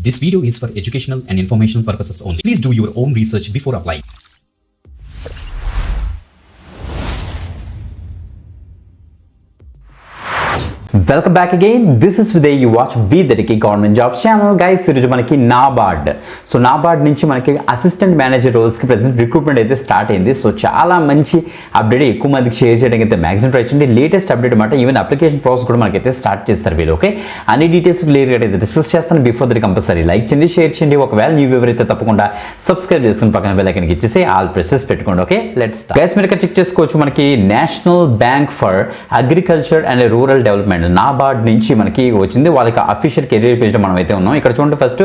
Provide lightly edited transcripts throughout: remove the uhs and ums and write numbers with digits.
This video is for educational and informational purposes only. Please do your own research before applying. Welcome back again. This is విదే you watch విదరికి government jobs channel. Guys ఈరోజు మనకి నాబార్డ్ నుంచి మనకి assistant manager రోల్స్కి present recruitment అయితే start అయింది. So చాలా మంచి అప్డేట్, ఎక్కువ మందికి షేర్ చేయడానికి అయితే మ్యాక్సిమం ట్రై చేయండి. లేటెస్ట్ అప్డేట్ అనమాట. ఈవెన్ అప్లికేషన్ ప్రాసెస్ కూడా మనకైతే స్టార్ట్ చేస్తారు వీళ్ళు. ఓకే, అన్ని డీటెయిల్స్ క్లియర్గా అయితే డిస్కస్ చేస్తాను. బిఫోర్ దట్ కంపల్సరీ లైక్ చేయండి, షేర్ చేయండి. ఒకవేళ న్యూ వ్యూవర్ అయితే తప్పకుండా సబ్స్క్రైబ్ చేసుకుని పక్కన బెల్ ఐకాన్ ఇచ్చేసి ఆల్ ప్రెసెస్ పెట్టుకోండి. Okay, let's start. గైస్ మీరు ఇక్కడ చెక్ చేసుకోవచ్చు, మనకి national Bank for Agriculture and Rural development NABARD నుంచి మనకి వచ్చింది. వాళ్ళకి అఫీషియల్ కెరీర్ పేజ్లో మనం అయితే ఉన్నాం. ఇక్కడ చూడండి, first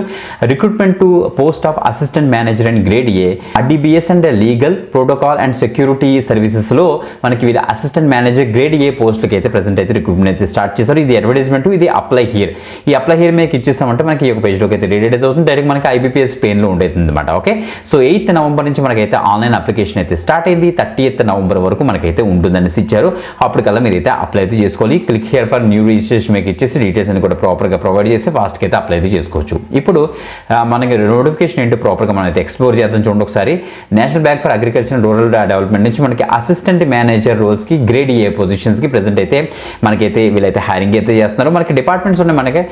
recruitment to post of assistant manager and grade A RDBS and legal protocol and security services లో మనకి వీళ్ళ అసిస్టెంట్ మేనేజర్ గ్రేడ్ ఏ పోస్ట్లకి అయితే ప్రెసెంట్ అయితే రిక్రూట్మెంట్ అయితే స్టార్ట్ చేశారు. ఇది అడ్వర్టైజ్మెంట్, ఇది అప్లై హియర్. ఈ అప్లై హియర్ మీకు ఇచ్చేస్తామంటే మనకి ఈ ఒక పేజ్లోకి అయితే రీడ్ అయితే అవుతుంది. డైరెక్ట్ మనకి ఐబీపీఎస్ పెయిన్లో ఉండేది అనమాట. ఓకే, సో 8th నవంబర్ నుంచి మనకైతే ఆన్లైన్ అప్లికేషన్ అయితే స్టార్ట్ అయింది. 30th నవంబర్ వరకు మనకైతే ఉంటుందని ఇచ్చారు. అప్పటికల్లా మీరు అయితే అప్లై అయితే చేసుకోవాలి. Click here for new registration మీకు ఇచ్చేసి డీటెయిల్స్ అని కూడా ప్రాపర్గా ప్రొవైడ్ చేసి ఫాస్ట్గా అయితే అప్లై అయితే చేసుకోవచ్చు. ఇప్పుడు మనకి నోటిఫికేషన్ ఏంటి ప్రాపర్గా మనం అయితే ఎక్స్ప్లోర్ చేద్దాం. చూడండి ఒకసారి. National Bank for Agriculture and Rural Development నుంచి మనకి అసిస్టెంట్ మేనేజర్ రోల్స్కి గ్రేడ్ ఏ పొజిషన్స్కి ప్రెసెంట్ అయితే మనకైతే వీళ్ళైతే హైరింగ్ అయితే చేస్తున్నారు. మనకి డిపార్ట్మెంట్స్ ఉన్నాయి. మనకి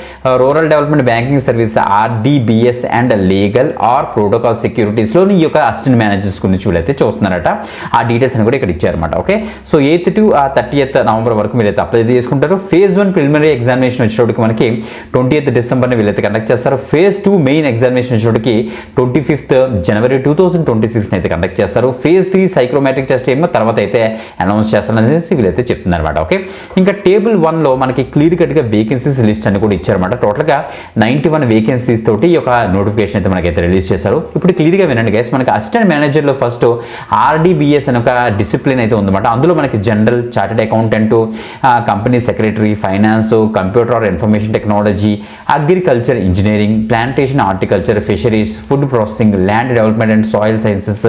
rural development banking service RDBS and legal or protocol సెక్యూరిటీస్లో ఈ యొక్క అసిస్టెంట్ మేనేజర్స్ గురించి వీళ్ళైతే చూస్తున్నారట. ఆ డీటెయిల్స్ అని కూడా ఇక్కడ ఇచ్చారన్నమాట. Okay, so 8th to 30th November వరకు మీరైతే అప్లై చేసుకుంటారు. ఫేజ్ 1 ప్రిలిమినరీ ఎగ్జామినేషన్ వచ్చేటప్పటికి మనకి 20th డిసెంబర్ని వీళ్ళైతే కండక్ట్ చేస్తారు. ఫేజ్ 2 మెయిన్ ఎగ్జామినేషన్ వచ్చేటప్పటికి 25th జనవరి 2026 అయితే కండక్ట్ చేస్తారు. ఫేజ్ 3 సైక్రోమెట్రిక్ టెస్ట్ ఏమో తర్వాత అయితే అనౌన్స్ చేస్తారని వీళ్ళైతే చెప్తున్నారు అనమాట. ఓకే, ఇంకా టేబుల్ 1లో మనకి క్లియర్ కట్గా వేకెన్సీస్ లిస్ట్ అని కూడా ఇచ్చారన్నమాట. టోటల్గా 91 వేకెన్సీస్ తోటి ఈ యొక్క నోటిఫికేషన్ అయితే మనకైతే రిలీజ్ చేశారు. ఇప్పుడు క్లియర్గా వినండి గైస్. మనకి అసిస్టెంట్ మేనేజర్లో ఫస్ట్ ఆర్డీబీఎస్ అని ఒక డిసిప్లిన్ అయితే ఉందన్నమాట. అందులో మనకి general, chartered accountant, company secretary, finance, computer or information technology, agriculture engineering, plantation horticulture, fisheries, food processing, land development and soil sciences,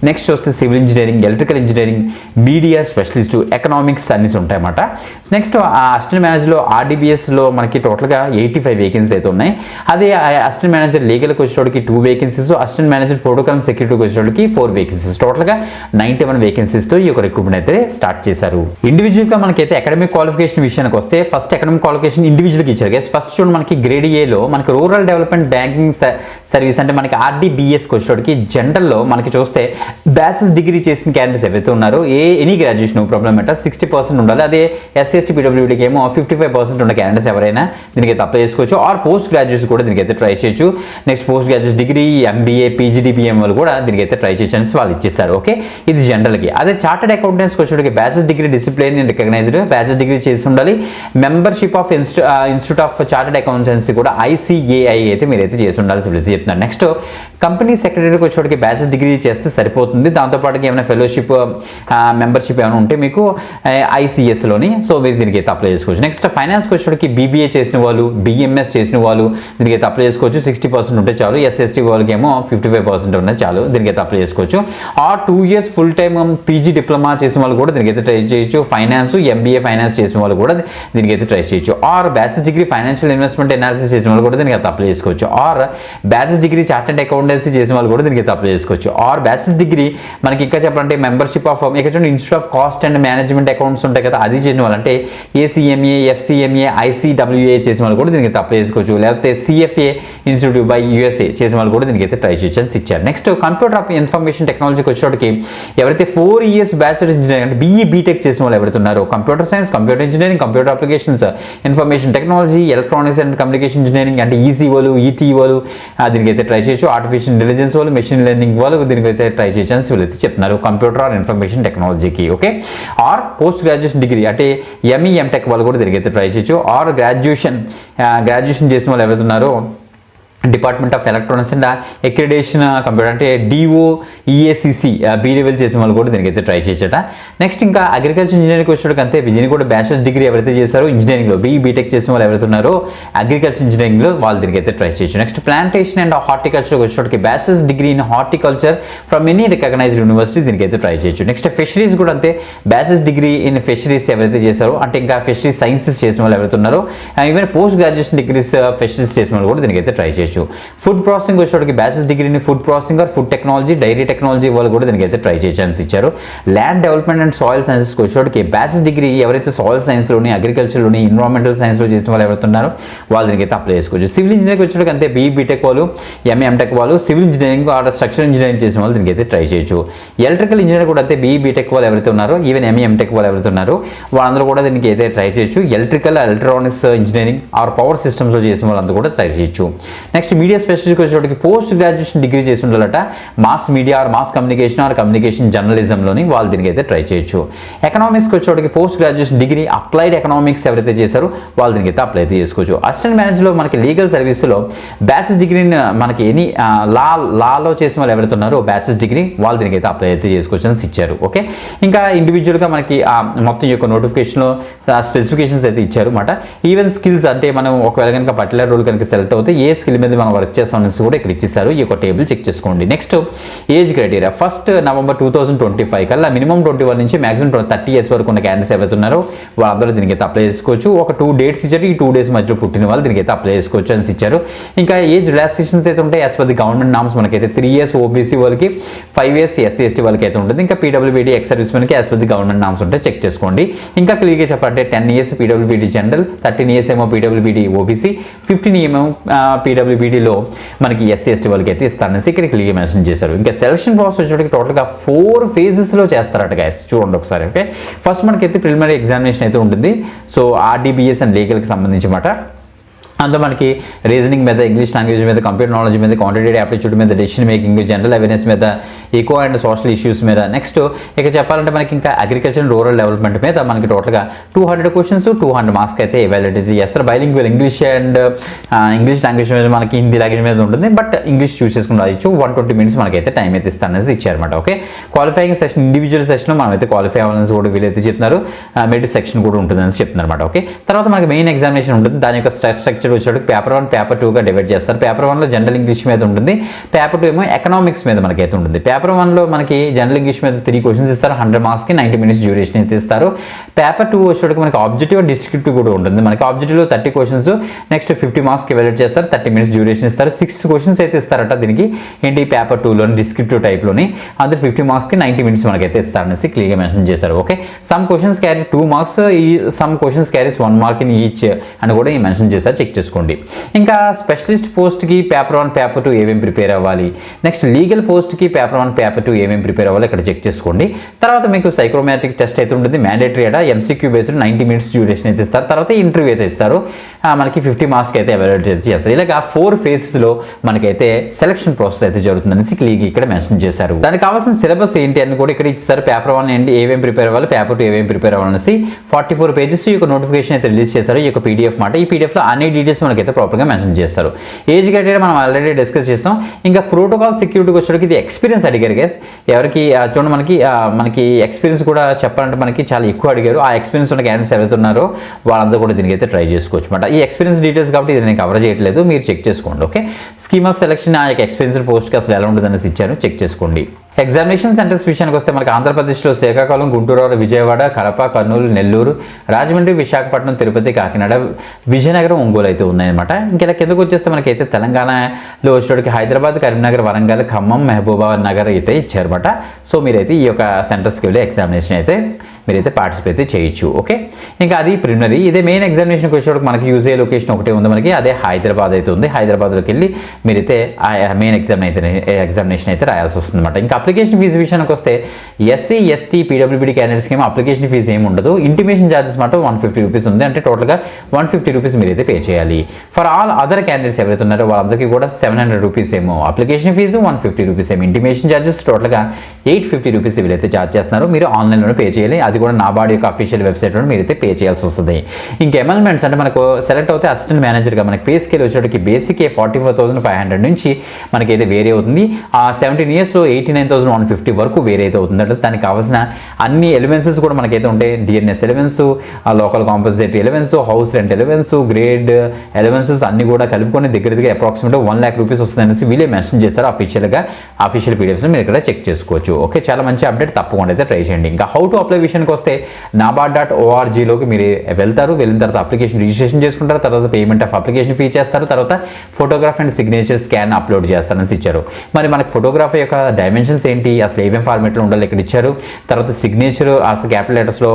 next వస్తే civil engineering, electrical engineering, media specialist, economics అన్ని ఉంటాయన్నమాట. Next assistant మేనేజర్లో ఆర్డీబీఎస్లో మనకి టోటల్గా 85 vacancies అయితే ఉన్నాయి. అదే assistant manager లీగల్కి వచ్చేటోడికి 2 vacancies, assistant manager protocol and సెక్యూరిటీకి వచ్చేటోడికి 4 వేకెన్సీస్, టోటల్గా 91 వేకెన్సీస్తో ఈ యొక్క రిక్రూట్మెంట్ అయితే స్టార్ట్ చేశారు. ఇండివిజువల్గా మనకైతే అకాడమిక్ క్వాలిఫికేషన్ విషయానికి వస్తే ఫస్ట్ అకాడమిక్ క్వాలిఫికేషన్ ఇండివిజువల్కి ఇచ్చారు గైస్. ఫస్ట్ చూడండి, మనకి గ్రేడ్ ఏలో మనకి రూరల్ డెవలప్మెంట్ బ్యాంకింగ్ సర్వీస్ అంటే మనకి ఆర్డీబీఎస్కి వచ్చేటోడికి జనరల్లో మనకి చూస్తే బ్యాచిలర్స్ డిగ్రీ చేసిన క్యాండిడేట్స్ ఎవరైతే ఉన్నారో ఎనీ గ్రాడ్యుయేషన్ ప్రాబ్లమ్ అంటే 60% ఉండాలి. అదే ఎస్సీ పీడబ్ల్యూడీకి ఏమో 55% ఉన్న క్యాండిడేట్స్ ఎవరైనా దీనికి అయితే అప్లై చేసుకోవచ్చు. ఆర్ పోస్ట్ గ్రాడ్యుయేట్స్ కూడా దీనికి అయితే ట్రై చేయొచ్చు. Next post graduate degree, MBA, PGDPM వాళ్ళు కూడా దీనికి అయితే ట్రై చేయొచ్చు అని వాళ్ళు ఇచ్చేస్తారు. ఓకే, ఇది జనరల్కి. అదే చార్టెడ్ అకౌంటెంట్స్కి వచ్చేటోడికి bachelor's degree discipline recognised bachelor's degree చేసి ఉండాలి. Membership of institute of chartered accountancy కూడా ICAI అయితే మీరైతే చేసి ఉండాల్సి చెప్తున్నారు. నెక్స్ట్ కంపెనీ సెక్రటరీకి వచ్చేటికి బ్యాచిలర్స్ డిగ్రీ చేస్తే సరిపోతుంది. దాంతోపాటు ఏమైనా ఫెలోషిప్, మెంబర్షిప్ ఏమైనా ఉంటే మీకు ICSలోని సో మీరు దీనికి అయితే అప్లై చేసుకోవచ్చు. నెక్స్ట్ ఫైనాన్స్కి వచ్చేటికి BBA చేసిన వాళ్ళు, BMS చేసిన వాళ్ళు దీనికి అయితే అప్లై చేసుకోవచ్చు. 60% ఉంటే చాలు. SST వాళ్ళకి ఏమో 55% ఉన్నది చాలు, దీనికి అయితే అప్లై చేసుకోవచ్చు. Or 2 years full time PG diploma చేసిన వాళ్ళు కూడా దీనికి అయితే ట్రై చేయొచ్చు. ఫైనాన్స్, MBA ఫైనాన్స్ చేసిన వాళ్ళు కూడా దీనికి అయితే ట్రై చేయొచ్చు. Or bachelor's degree financial investment analysis చేసిన వాళ్ళు కూడా దీనికి అయితే అప్లై చేసుకోవచ్చు. Or bachelor's degree chartered accountancy చేసిన వాళ్ళు కూడా దీనికి అయితే అప్లై చేసుకోవచ్చు. ఆర్ బ్యాచిలర్స్ డిగ్రీ మనకి ఇంకా చెప్పాలంటే మెంబర్షిప్ ఆఫ్ ఇక్కడ institute of cost and management accounts ఉంటాయి కదా, అది చేసిన వాళ్ళు అంటే ACMA, FCMA, ICWA చేసిన వాళ్ళు కూడా దీనికి అయితే అప్లై చేసుకోవచ్చు. లేకపోతే CFA ఇన్స్టిట్యూట్ బై USA చేసిన వాళ్ళు కూడా దీనికి అయితే ట్రై చేయొచ్చు అని ఇచ్చారు. నెక్స్ట్ కంప్యూటర్ ఆఫ్ ఇన్ఫర్మేషన్ టెక్నాలజీకి వచ్చేటికి ఎవరైతే 4 years బ్యాచిలర్ ఇంజనీరింగ్ అంటే BE BTech చేసిన వాళ్ళు ఎవరైతే ఉన్నారో computer science, computer engineering, computer applications, information technology, electronics and communication engineering అంటే EC వాళ్ళు, ET వాళ్ళు దీనికి అయితే ట్రై చేయొచ్చు. ఆర్టిఫిషియల్ ఇంటెలిజెన్స్ వాళ్ళు, మెషిన్ లెర్నింగ్ వాళ్ళు దీనికి అయితే ట్రై చేయొచ్చు అని వీళ్ళైతే చెప్తున్నారు కంప్యూటర్ ఆర్ ఇన్ఫర్మేషన్ టెక్నాలజీకి. Okay, or post graduation degree అంటే ME MTech వాళ్ళు కూడా దీనికి అయితే ట్రై చేయొచ్చు. ఆర్ గ్రాడ్యుయేషన్ చేసిన వాళ్ళు ఎవరైతే ఉన్నారో department of electronics and accreditation computer అంటే DOEACC B లెవెల్ చేసిన వాళ్ళు కూడా దీనికి అయితే ట్రై చేయొచ్చట. నెక్స్ట్ ఇంకా అగ్రికల్చర్ ఇంజనీరింగ్ వచ్చేటప్పుడు అంతే, దీనికి కూడా బ్యాచిలర్స్ డిగ్రీ ఎవరైతే చేశారో ఇంజనీరింగ్లో BE BTech చేసిన వాళ్ళు ఎవరైతే ఉన్నారో అగ్రికల్చర్ ఇంజనీరింగ్లో వాళ్ళు దీనికి అయితే ట్రై చేయొచ్చు. నెక్స్ట్ ప్లాంటేషన్ అండ్ హార్టికల్చర్ వచ్చేటప్పటికి bachelor's degree in horticulture from any recognised university దీనికి అయితే ట్రై చేయొచ్చు. నెక్స్ట్ ఫిషరీస్ కూడా అంతే, బ్యాచిలర్స్ డిగ్రీ ఇన్ ఫిషరీస్ ఎవరైతే చేశారో అంటే ఇంకా ఫిషరీస్ సైన్సెస్ చేసిన వాళ్ళు ఎవరైతే ఉన్నారో even post graduation degrees fisheries చేసిన వాళ్ళు కూడా దీనికి అయితే ట్రై చేయొచ్చు. చేయొచ్చు. ఫుడ్ ప్రాసెసింగ్ వచ్చేటికి బ్యాచిలర్స్ డిగ్రీని food processing or food technology, dairy technology వాళ్ళు కూడా దీనికి అయితే ట్రై చేయ ఛాన్స్ ఇచ్చారు. ల్యాండ్ డెవలప్మెంట్ అండ్ సాయిల్ సైన్సెస్కి వచ్చేటికి బ్యాచిలర్స్ డిగ్రీ ఎవరైతే సాయిల్ సైన్స్లోని, అగ్రికల్చర్లోని, ఎన్విరాన్మెంటల్ సైన్స్లో చేసిన వాళ్ళు ఎవరైతే ఉన్నారో వాళ్ళు దీనికి అయితే అప్లై చేసుకోవచ్చు. సివిల్ ఇంజనీరింగ్ వచ్చేటికి అంతే బీఈ బీటెక్ వాళ్ళు, ఎంఏ ఎంటెక్ వాళ్ళు, civil engineering or structure engineering చేసిన వాళ్ళు దీనికి అయితే ట్రై చేయొచ్చు. ఎలక్ట్రికల్ ఇంజనీర్ కూడా అయితే బీఈ బీటెక్ వాళ్ళు ఎవరైతే ఉన్నారో, ఈవెన్ ఎంఏ ఎంటెక్ వాళ్ళు ఎవరైతే ఉన్నారో వాళ్ళందరూ కూడా దీనికి అయితే ట్రై చేయొచ్చు. Electrical, electronics engineering or power సిస్టమ్స్లో చేసిన వాళ్ళందరూ కూడా ట్రై చేయొచ్చు. నెక్స్ట్ మీడియా స్పెషలిస్ట్ వచ్చేటికి పోస్ట్ గ్రాడ్యుయేషన్ డిగ్రీ చేసి ఉండాలట mass media or mass communication or communication జర్నలిజంలోని వాళ్ళు దీనికి అయితే ట్రై చేయొచ్చు. ఎకనామిక్స్కి వచ్చేటికి post graduation degree applied economics ఎవరైతే చేశారో వాళ్ళు దీనికి అయితే అప్లై అయితే చేసుకోవచ్చు. అసిస్టెంట్ మేనేజర్లో మనకి లీగల్ సర్వీస్లో బ్యాచిలర్స్ డిగ్రీని మనకి ఎనీ లాలో చేసిన వాళ్ళు ఎవరైతే ఉన్నారో బ్యాచిలర్స్ డిగ్రీ వాళ్ళు దీనికి అయితే అప్లై అయితే చేసుకోవచ్చు అని ఇచ్చారు. ఓకే, ఇంకా ఇండివిజువల్గా మనకి మొత్తం యొక్క నోటిఫికేషన్లో స్పెసిఫికేషన్స్ అయితే ఇచ్చారు అన్నమాట. ఈవెన్ స్కిల్స్ అంటే మనం ఒకవేళ కనుక పర్టికులర్ రోల్ కనుక సెలెక్ట్ అవుతే ఏ స్కిల్ మీద మనం వర్క్ చేస్తాం అనేసి కూడా ఇక్కడ ఇచ్చేసారు. ఈ యొక్క టేబుల్ చెక్ చేసుకోండి. నెక్స్ట్ ఏజ్ క్రైటీరియా 1 నవంబర్ 2025 కల్లా మినిమం 21 నుంచి మాక్సిమం 30 ఇయర్స్ వరకు ఉన్న క్యాండిడేట్స్ ఎవరైతే ఉన్నారో వాళ్ళందరూ దీనికి అయితే అప్లై చేసుకోవచ్చు. ఒక 2 డేట్స్ ఇచ్చారు. ఈ 2 డేస్ మధ్యలో పుట్టిన వాళ్ళు దీనికి అయితే అప్లై చేసుకోవచ్చు అని ఇచ్చారు. ఇంకా ఏజ్ రిలాక్సేషన్స్ అయితే ఉంటాయి as per the government norms. మనకైతే 3 ఇయర్స్ ఓబీసీ వాళ్ళకి, 5 ఇయర్స్ ఎస్సీ ఎస్టీ వాళ్ళకి అయితే ఉంటుంది. ఇంకా పీడబ్ల్యూబీడీ ఎక్స్ సర్వీస్ మెన్కి as per the government norms ఉంటాయి, చెక్ చేసుకోండి. ఇంకా క్లియర్గా చెప్పాలంటే 10 ఇయర్స్ పీడబ్ల్యూబీడీ జనరల్, 13 ఇయర్స్ ఏమో పీడబ్ల్యూబీడీ ఓబీసీ, 15 ఏమో పీడబ్ల్యూబీడీలో మనకి ఎస్సీ ఎస్టీ వాళ్ళకి అయితే ఇస్తారనేసి ఇక్కడ క్లియర్గా మెన్షన్ చేశారు. ఇంకా సెలక్షన్ ప్రాసెస్ వచ్చేటికి టోటల్గా 4 ఫేజెస్లో చేస్తారట గైస్, చూడండి ఒకసారి. ఓకే, ఫస్ట్ మనకైతే ప్రిలిమినరీ ఎగ్జామినేషన్ అయితే ఉంటుంది. సో ఆర్డీబీఎస్ అండ్ లీగల్కి సంబంధించి మాట. అందులో మనకి రీజనింగ్ మీద, ఇంగ్లీష్ లాంగ్వేజ్ మీద, కంప్యూటర్ నాలెడ్జ్ మీద, క్వాంటిటేటివ్ యాప్టిట్యూడ్ మీద, డెసిషన్ మేకింగ్, జనరల్ అవేర్నెస్ మీద, ఈకో అండ్ సోషల్ ఇష్యూస్ మీద. నెక్స్ట్ ఇక చెప్పాలంటే మనకి ఇంకా అగ్రికల్చర్ అండ్ రూరల్ డెవలప్మెంట్ మీద మనకి టోటల్గా 200 క్వశ్చన్స్, 200 మార్క్స్కి అయితే ఎవాల్యుయేట్ చేస్తారు. Bilingual English and English language మీద మనకి హిందీ లాంగ్వేజ్ మీద ఉంటుంది, బట్ ఇంగ్లీష్ చూస్ చేసుకుని రాయొచ్చు. 120 మినిట్స్ మనకైతే టైం అయితే ఇస్తారనేసి ఇచ్చారన్నమాట. Okay, qualifying section individual section మనం అయితే క్వాలిఫై అవ్వాలని కూడా వీళ్ళైతే చెప్తున్నారు. మెరిట్ సెక్షన్ కూడా ఉంటుందని చెప్తున్నారు అనమాట. ఓకే, తర్వాత మనకి మెయిన్ ఎగ్జామినేషన్ ఉంటుంది. దాని యొక్క స్ట్రక్చర్ వచ్చేటప్పుడు పేపర్ 1, పేపర్ 2గా డివైడ్ చేస్తారు. పేపర్ 1లో జనరల్ ఇంగ్లీష్ మీద ఉంటుంది, పేపర్ 2 ఏమో ఎకనామిక్స్ మీద మనకైతే ఉంటుంది. పేపర్ 1లో మనకి జనరల్ ఇంగ్లీష్ మీద 3 క్వశ్చన్స్ ఇస్తారు, 100 మార్క్స్కి 90 మినిట్స్ డ్యూరేషన్ అయితే ఇస్తారు. పేపర్ 2 వచ్చేటప్పుడు మనకి ఆబ్జెక్టివ్ అండ్ డిస్క్రిప్టివ్ కూడా ఉంటుంది. మనకి ఆబ్జెక్టివ్లో 30 క్వశ్చన్స్, నెక్స్ట్ 50 మార్క్స్కి ఎవాల్యుయేట్ చేస్తారు, 30 మినిట్స్ డ్యూరేషన్ ఇస్తారు. 6 క్వశ్చన్స్ అయితే ఇస్తారట దీనికి ఏంటి పేపర్ 2లోని డిస్క్రిప్టివ్ టైప్లోని. అందులో 50 మార్క్స్కి 90 మినిట్స్ మనకైతే ఇస్తారనేసి క్లియర్గా మెన్షన్ చేస్తారు. Okay, some questions carry 2 marks, ఈ some questions carries 1 mark in each అని కూడా మెన్షన్ చేస్తారు, చెక్ చేసుకోండి. ఇంకా స్పెషలిస్ట్ పోస్ట్కి పేపర్ 1, పేపర్ 2 ఏమేమి ప్రిపేర్ అవ్వాలి, నెక్స్ట్ లీగల్ పోస్ట్కి పేపర్ 1, పేపర్ 2 ఏమేమి ప్రిపేర్ అవ్వాలి ఇక్కడ చెక్ చేసుకోండి. తర్వాత మీకు సైక్రోమాటిక్ టెస్ట్ అయితే ఉంటుంది, మ్యాండేటరీ అట, ఎంసీక్యూ బేస్డ్ 90 మినిట్స్ డ్యూరేషన్ అయితే ఇస్తారు. తర్వాత ఇంటర్వ్యూ అయితే ఇస్తారు, మనకి 50 మార్క్స్కి అయితే ఎవాల్యుయేట్ చేస్తారు. ఇలాగా 4 ఫేజెస్లో మనకైతే సెలక్షన్ ప్రాసెస్ అయితే జరుగుతుందనేసి క్లియర్గా ఇక్కడ మెన్షన్ చేశారు. దానికి కావాల్సిన సిలబస్ ఏంటి అని కూడా ఇక్కడ ఇచ్చారు. పేపర్ 1 ఏంటి ఏమేమి ప్రిపేర్ అవ్వాలి, పేపర్ 2 ఏమేమి ప్రిపేర్ అవ్వాలనేసి 44 పేజెస్ ఈ యొక్క నోటిఫికేషన్ అయితే రిలీజ్ చేశారు. ఈ యొక్క పీడిఎఫ్ మాట, ఈ పీడిఎఫ్లో అన్ని డీటెయిల్స్ మనకైతే ప్రాపర్గా మెన్షన్ చేస్తారు. ఏజ్ క్రైటీరియా మనం ఆల్రెడీ డిస్కస్ చేస్తాం. ఇంకా ప్రోటోకాల్ సెక్యూరిటీకి వచ్చేటికి ఇది ఎక్స్పీరియన్స్ అడిగారు గైస్. ఎవరికి చూడండి మనకి ఎక్స్పీరియన్స్ కూడా చెప్పాలంటే మనకి చాలా ఎక్కువ అడిగారు. ఆ ఎక్స్పీరియన్స్ ఉన్న క్యాండిడేట్స్ ఎవరైతే ఉన్నారో వాళ్ళందరూ కూడా దీనికి అయితే ట్రై చేసుకోవచ్చు అనమాట. ఈ ఎక్స్పీరియన్స్ డీటెయిల్స్ కాబట్టి ఇది నేను కవర్ చేయట్లేదు, మీరు చెక్ చేసుకోండి. ఓకే, స్కీమ్ ఆఫ్ సెలక్షన్ ఆ యొక్క ఎక్స్పీరియన్స్ పోస్ట్కి అసలు ఎలా ఉంటుంది అనేసి ఇచ్చాను, చెక్ చేసుకోండి. ఎగ్జామినేషన్ సెంటర్స్ విషయానికి వస్తే మనకి ఆంధ్రప్రదేశ్లో శ్రీకాకుళం, గుంటూరు, విజయవాడ, కడప, కర్నూలు, నెల్లూరు, రాజమండ్రి, విశాఖపట్నం, తిరుపతి, కాకినాడ, విజయనగరం, ఒంగోలు అయితే ఉన్నాయన్నమాట. ఇంకా కిందకు వచ్చేస్తే మనకైతే తెలంగాణలో వచ్చేటికి హైదరాబాద్, కరీంనగర్, వరంగల్, ఖమ్మం, మహబూబాబాద్ నగర్ అయితే ఇచ్చారన్నమాట. సో మీరైతే ఈ యొక్క సెంటర్స్కి వెళ్ళి ఎగ్జామినేషన్ అయితే మీరైతే పార్టిసిపేట్ చేయొచ్చు. ఓకే, ఇంకా అది ప్రిలిమినరీ. ఇదే మెయిన్ ఎగ్జామినేషన్కి వచ్చేటప్పుడు మనకి యూజ్ అయ్యే లొకేషన్ ఒకటే ఉంది మనకి, అదే హైదరాబాద్ అయితే ఉంది. హైదరాబాద్లోకి వెళ్ళి మీరైతే మెయిన్ ఎగ్జామినేషన్ అయితే రాయాల్సి వస్తుంది అనమాట. ఇంకా అప్లికేషన్ ఫీజు విషయానికి వస్తే ఎస్సీ, ఎస్టీ, పీడబ్ల్యూబీడీ క్యాండిడేట్స్కి ఏమో అప్లికేషన్ ఫీజు ఏమి ఉండదు. ఇంటిమేషన్ ఛార్జెస్ మాట 150 రూపీస్ ఉంది, అంటే టోటల్గా 150 రూపీస్ మీరైతే పే చేయాలి. ఫర్ ఆల్ అదర్ క్యాండిడేట్స్ ఎవరైతే ఉన్నారో వాళ్ళందరికీ కూడా 700 రూపీస్ ఏమో అప్లికేషన్ ఫీజు, 150 రూపీస్ ఏమో ఇంటిమేషన్ ఛార్జెస్, టోటల్గా 850 రూపీస్ వీళ్ళైతే ఛార్జ్ చేస్తున్నారు. మీరు ఆన్లైన్లోనే పే చేయాలి, అది కూడా నాబార్డ్ యొక్క అఫీషియల్ వెబ్సైట్లో మీరైతే పే చేయాల్సి వస్తుంది. ఇంకా ఎమల్మెంట్స్ అంటే మనకు సెలెక్ట్ అవుతే అసిస్టెంట్ మేనేజర్గా మనకి పే స్కేల్ వచ్చేటికి బేసిక్ 44,500 నుంచి మనకైతే వేరే అవుతుంది. ఆ 17 ఇయర్స్లో 89,150 వరకు వేరే అయితే అవుతుంది. అంటే దానికి కావాల్సిన అన్ని ఎలివెన్సెస్ కూడా మనకైతే ఉంటాయి. DNS elevens, local compensatory elevens, house rent elevens, grade allowances అన్ని కూడా కలుపుకొని దగ్గర అప్రాక్సిమేట్గా 1 lakh రూపీస్ వస్తుంది అనేసి వీళ్ళే మెన్షన్ చేస్తారు అఫీషియల్ పీడిఎఫ్స్లో. మీరు ఇక్కడ చెక్ చేసుకోవచ్చు. ఓకే, చాలా మంచి అప్డేట్, తప్పకుండా అయితే ట్రై చేయండి. ఇంకా హౌ టు అప్లై విషయానికి విషయానికి వస్తే nabard.org-లోకి మీరు వెళ్తారు. వెళ్ళిన తర్వాత అప్లికేషన్ రిజిస్ట్రేషన్ చేసుకుంటారు. తర్వాత పేమెంట్ ఆఫ్ అప్లికేషన్ ఫీ చేస్తారు. తర్వాత photograph and signature scan upload చేస్తారని ఇచ్చారు. మరి మనకి ఫోటోగ్రఫీ యొక్క డైమెన్షన్స్ ఏంటి, అసలు ఏమేం ఫార్మేట్లో ఉండాలి ఇక్కడ ఇచ్చారు. తర్వాత సిగ్నేచర్ అసలు క్యాపిటల్ లెటర్స్లో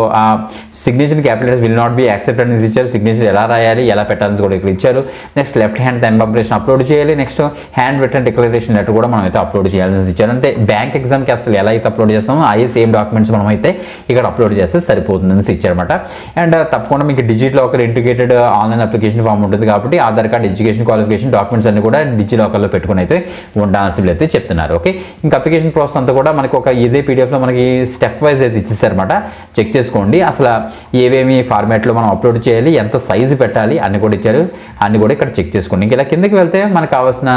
signature capital letters will not be accepted అని ఇచ్చారు. సిగ్నేచర్ ఎలా రాయాలి, ఎలా పెట్టాలని కూడా ఇక్కడ ఇచ్చారు. Next left hand thumb impression upload చేయాలి. Next hand return declaration letter కూడా మనం అయితే అప్లోడ్ చేయాలని ఇచ్చారు. అంటే బ్యాంక్ ఎగ్జామ్కి అసలు ఎలా అయితే అప్లోడ్ చేస్తామో అయ్యే సేమ్ డాక్యుమెంట్స్ మనం అయితే ఇక్కడ అప్లోడ్ చేస్తే సరిపోతుందని ఇచ్చారన్నమాట. అండ్ తప్పకుండా మీకు digital locker integrated online application form ఉంటుంది కాబట్టి Aadhaar card, education qualification documents అన్ని కూడా డిజిటల్ లాకర్లో పెట్టుకుని అయితే ఉండాల్సి అయితే చెప్తున్నారు. ఓకే, ఇంకా అప్లికేషన్ ప్రాసెస్ అంతా కూడా మనకి ఒక ఇదే పీడిఎఫ్లో మనకి స్టెప్ వైజ్ అయితే ఇచ్చేసారన్నమాట. చెక్ చేసుకోండి అసలు ఏవేమి ఫార్మాట్లో మనం అప్లోడ్ చేయాలి, ఎంత సైజు పెట్టాలి అన్ని కూడా ఇచ్చారు. అన్ని కూడా ఇక్కడ చెక్ చేసుకోండి. ఇంకా ఇలా కిందకి వెళ్తే మనకు కావాల్సిన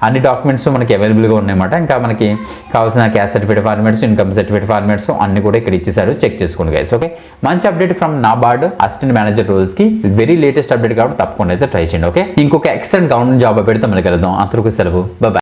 అన్ని డాక్యుమెంట్స్ మనకి అవైలబుల్గా ఉన్నాయన్నమాట. ఇంకా మనకి కావాల్సిన caste certificate formats, income certificate formats అన్ని కూడా ఇక్కడ ఇచ్చేసారు. చెక్ చేసుకోండి గైస్. ఓకే, మంచి update from NABARD assistant manager రోల్స్కి వెరీ లేటెస్ట్ అప్డేట్ కాబట్టి తప్పకుండా అయితే ట్రై చేయండి. ఓకే, ఇంకొక ఎక్సలెంట్ గవర్నమెంట్ జాబ్ పెడితే మనకి వెళ్దాం. అంతవరకు సెలవు. బాయ్.